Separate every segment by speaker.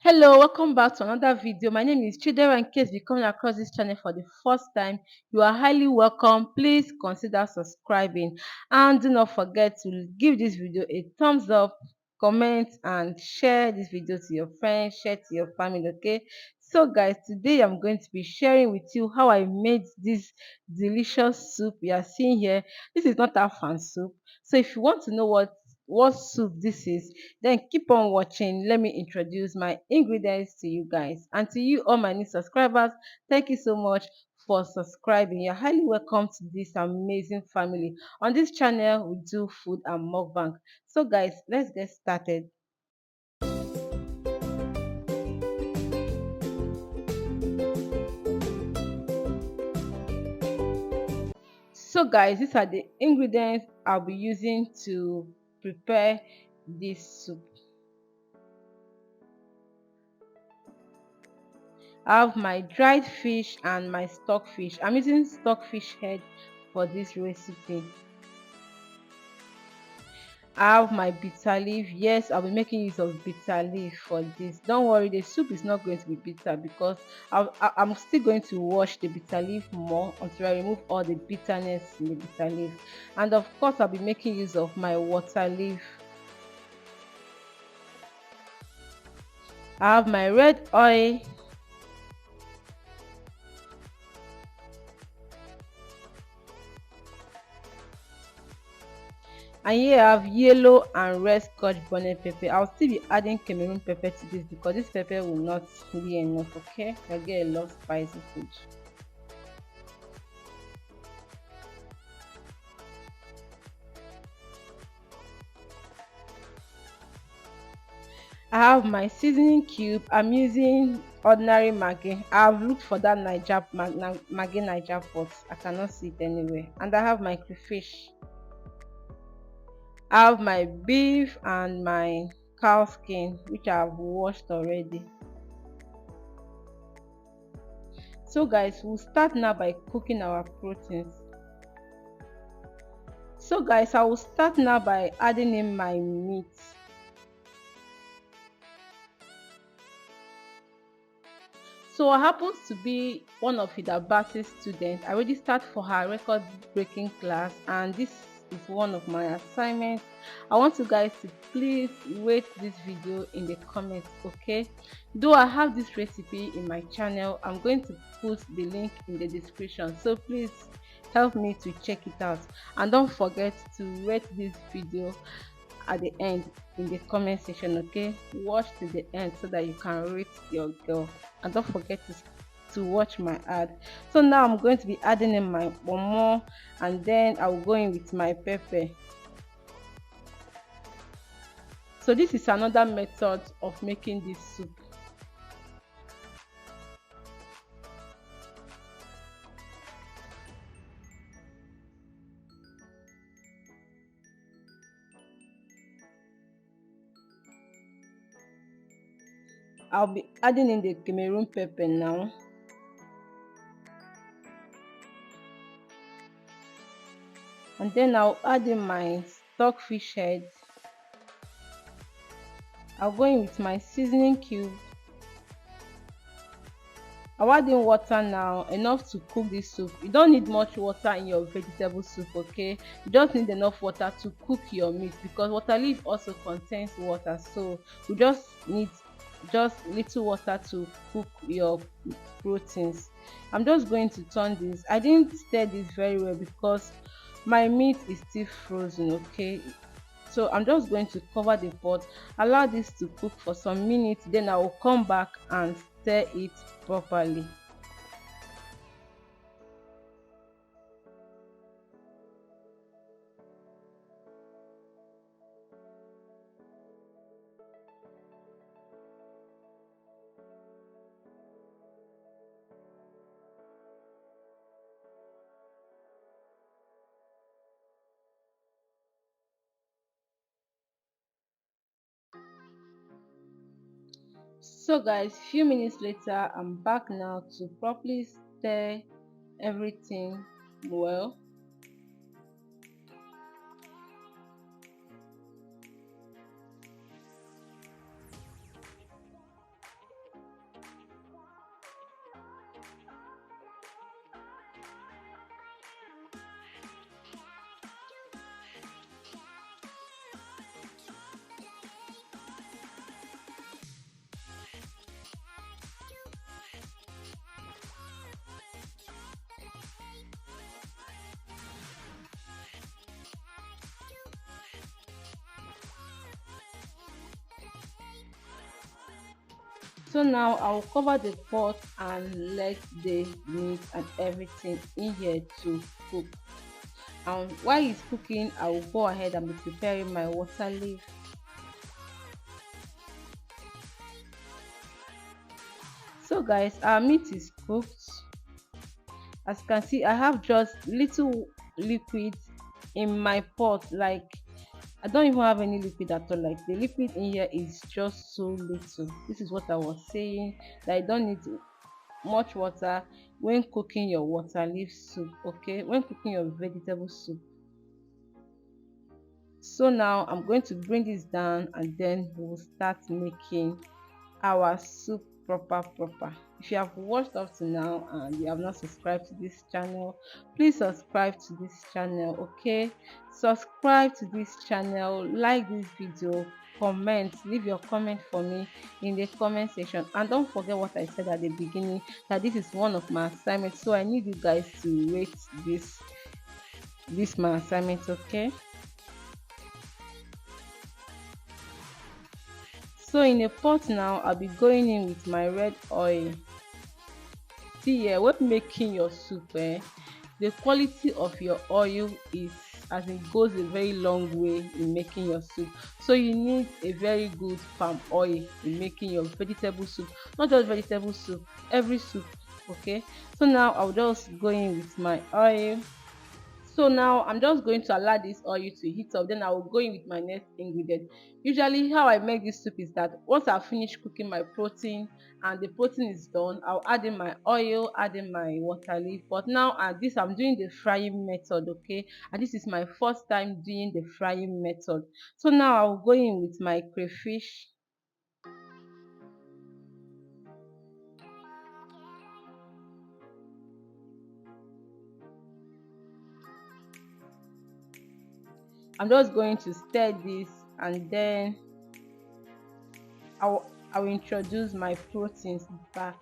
Speaker 1: Hello, welcome back to another video. My name is Chidera. In case you coming across this channel for the first time, you are highly welcome. Please consider subscribing and do not forget to give this video a thumbs up, comment and share this video to your friends, share to your family. Okay, so guys, today I'm going to be sharing with you how I made this delicious soup you are seeing here. This is not a fan soup, so if you want to know what soup this is, then keep on watching. Let me introduce my ingredients to you guys. And to you, all my new subscribers, thank you so much for subscribing. You're highly welcome to this amazing family. On this channel, we do food and mukbang. So guys, let's get started. So guys, these are the ingredients I'll be using to prepare this soup. I have my dried fish and my stock fish. I'm using stockfish head for this recipe. I have my bitter leaf. Yes, I'll be making use of bitter leaf for this. Don't worry, the soup is not going to be bitter because I'm still going to wash the bitter leaf more until I remove all the bitterness in the bitter leaf. And of course, I'll be making use of my water leaf. I have my red oil. And here I have yellow and red scotch bonnet pepper. I'll still be adding Cameroon pepper to this because this pepper will not be enough. Okay, I get a lot of spicy food. I have my seasoning cube. I'm using ordinary Maggi. I've looked for that Maggi Niger pot. I cannot see it anywhere. And I have my crayfish. I have my beef and my cow skin, which I've washed already. So guys, we'll start now by cooking our proteins. So guys, I will start now by adding in my meat. So I happens to be one of Hidabati's students. I already start for her record breaking class, and this is one of my assignments. I want you guys to please rate this video in the comments, okay? Though I have this recipe in my channel, I'm going to put the link in the description, so please help me to check it out, and don't forget to rate this video at the end in the comment section. Okay, watch to the end so that you can rate your girl, and don't forget to watch my ad. So now I'm going to be adding in my momo, and then I'll go in with my pepper. So this is another method of making this soup. I'll be adding in the Cameroon pepper now. And then I'll add in my stockfish head. I'll go in with my seasoning cube. I'll add in water now, enough to cook this soup. You don't need much water in your vegetable soup, okay? You just need enough water to cook your meat because water leaf also contains water, so you just need just little water to cook your proteins. I'm just going to turn this. I didn't stir this very well because my meat is still frozen, okay? So I'm just going to cover the pot, allow this to cook for some minutes, then I will come back and stir it properly. So guys, few minutes later, I'm back now to properly stir everything well. So now I'll cover the pot and let the meat and everything in here to cook. And while it's cooking, I will go ahead and be preparing my water leaf. So guys, our meat is cooked. As you can see, I have just little liquid in my pot. Like, I don't even have any liquid at all. Like, the liquid in here is just so little. This is what I was saying, that I don't need much water when cooking your water leaf soup. Okay, when cooking your vegetable soup. So now I'm going to bring this down and then we'll start making our soup proper. If you have watched up to now and you have not subscribed to this channel, please subscribe to this channel. Okay, subscribe to this channel, like this video, comment, leave your comment for me in the comment section, and don't forget what I said at the beginning, that this is one of my assignments, so I need you guys to rate this my assignment. Okay, so in a pot now, I'll be going in with my red oil. See here, when making your soup, the quality of your oil is, as it goes a very long way in making your soup. So you need a very good palm oil in making your vegetable soup. Not just vegetable soup, every soup. Okay, so now I'll just go in with my oil. So now I'm just going to allow this oil to heat up, then I will go in with my next ingredient. Usually how I make this soup is that once I finish cooking my protein and the protein is done, I'll add in my oil, add in my water leaf. But now at this, I'm doing the frying method. Okay, and this is my first time doing the frying method. So now I'll go in with my crayfish. I'm just going to stir this, and then I'll introduce my proteins back.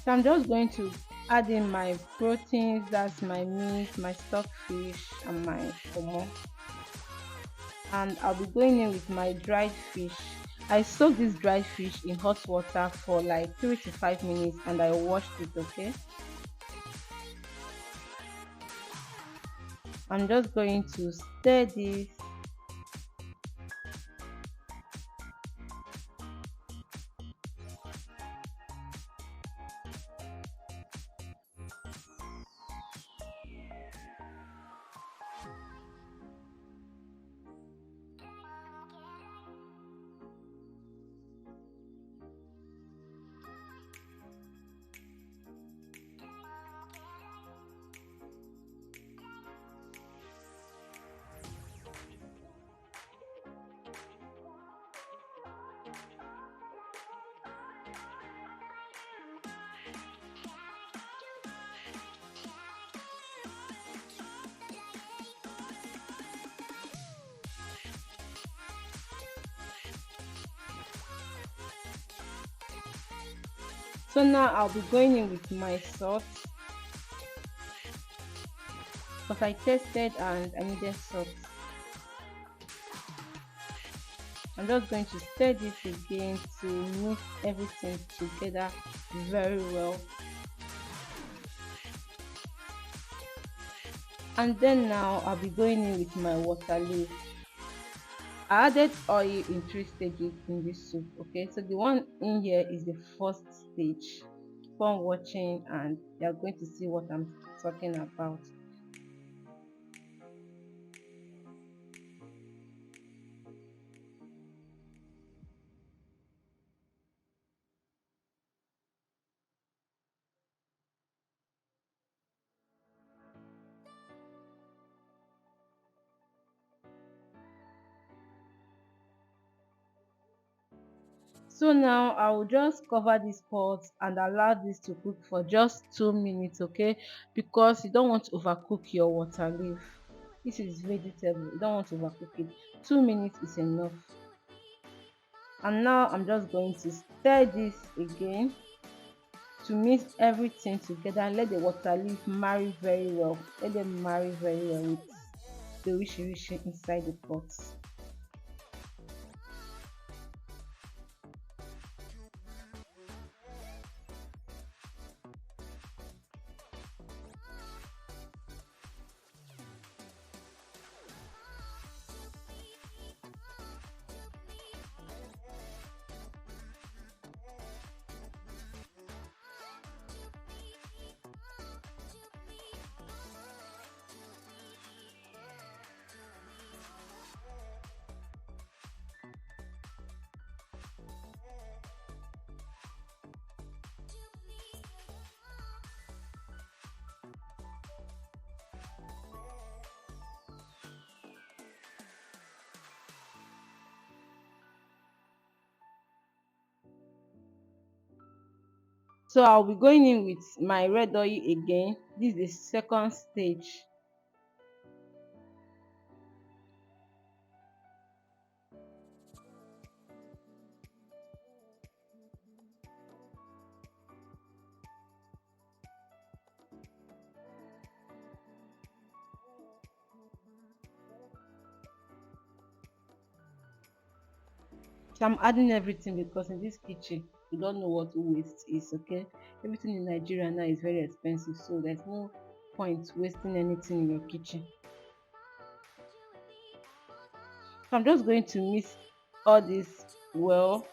Speaker 1: So I'm just going to add in my proteins, that's my meat, my stockfish, and my pomo. And I'll be going in with my dried fish. I soaked this dried fish in hot water for like 3 to 5 minutes and I washed it. Okay, I'm just going to stir this. So now I'll be going in with my salt, because I tested and I needed salt. I'm just going to stir this again to mix everything together very well. And then now I'll be going in with my water leaf. I added oil in 3 stages in this soup. Okay, so the one in here is the first stage. Keep on watching and you're going to see what I'm talking about. So now I will just cover this pot and allow this to cook for just 2 minutes, okay? Because you don't want to overcook your water leaf. This is vegetable, you don't want to overcook it. 2 minutes is enough. And now I'm just going to stir this again to mix everything together. Let the water leaf marry very well. Let them marry very well with the rishi inside the pot. So I'll be going in with my red oil again. This is the second stage. So I'm adding everything because in this kitchen you don't know what waste is, okay? Everything in Nigeria now is very expensive, so there's no point wasting anything in your kitchen. So I'm just going to mix all this well.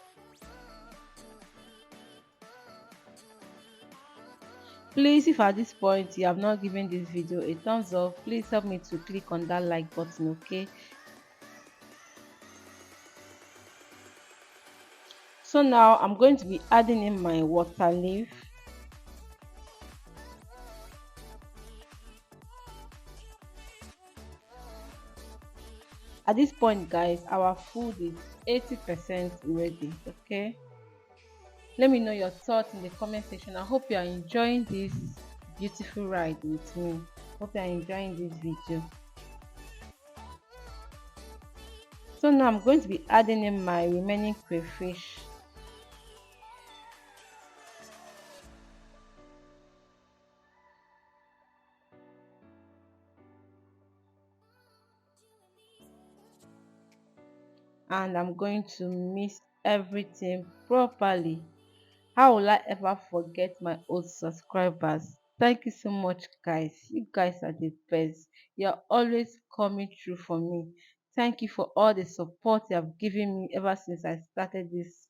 Speaker 1: Please, if at this point you have not given this video a thumbs up, please help me to click on that like button, okay? So now I'm going to be adding in my water leaf. At this point, guys, our food is 80% ready, okay? Let me know your thoughts in the comment section. I hope you are enjoying this beautiful ride with me. Hope you are enjoying this video. So now I'm going to be adding in my remaining crayfish. And I'm going to mix everything properly. How will I ever forget my old subscribers? Thank you so much, guys. You guys are the best. You're always coming through for me. Thank you for all the support you have given me ever since I started this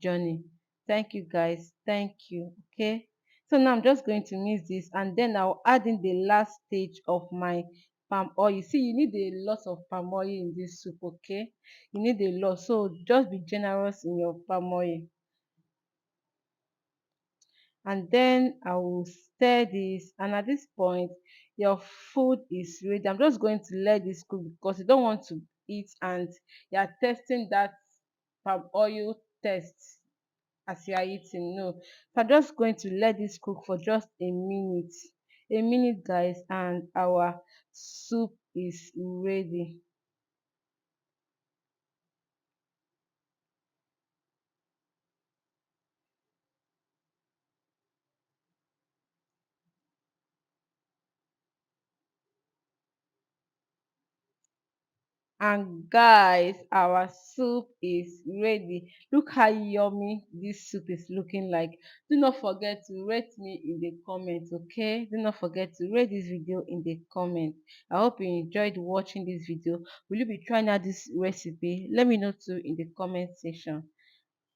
Speaker 1: journey. Thank you, guys. Thank you. Okay. So now I'm just going to mix this and then I'll add in the last stage of my palm oil. You see, you need a lot of palm oil in this soup, okay? You need a lot. So just be generous in your palm oil. And then I will stir this, and at this point your food is ready. I'm just going to let this cook because you don't want to eat and you are testing that palm oil test as you are eating. No, so I'm just going to let this cook for just a minute, guys, and our soup is ready. And guys, our soup is ready. Look how yummy this soup is looking like. Do not forget to rate me in the comments, okay? Do not forget to rate this video in the comments. I hope you enjoyed watching this video. Will you be trying out this recipe? Let me know too in the comment section.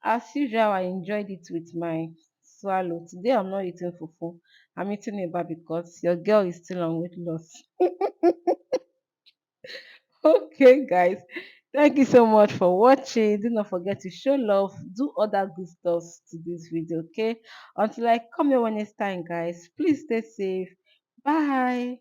Speaker 1: As usual, I enjoyed it with my swallow. Today I'm not eating fufu. I'm eating eba because your girl is still on weight loss. Okay, guys. Thank you so much for watching. Do not forget to show love, do other good stuff to this video, okay? Until I come here one next time, guys, please stay safe. Bye.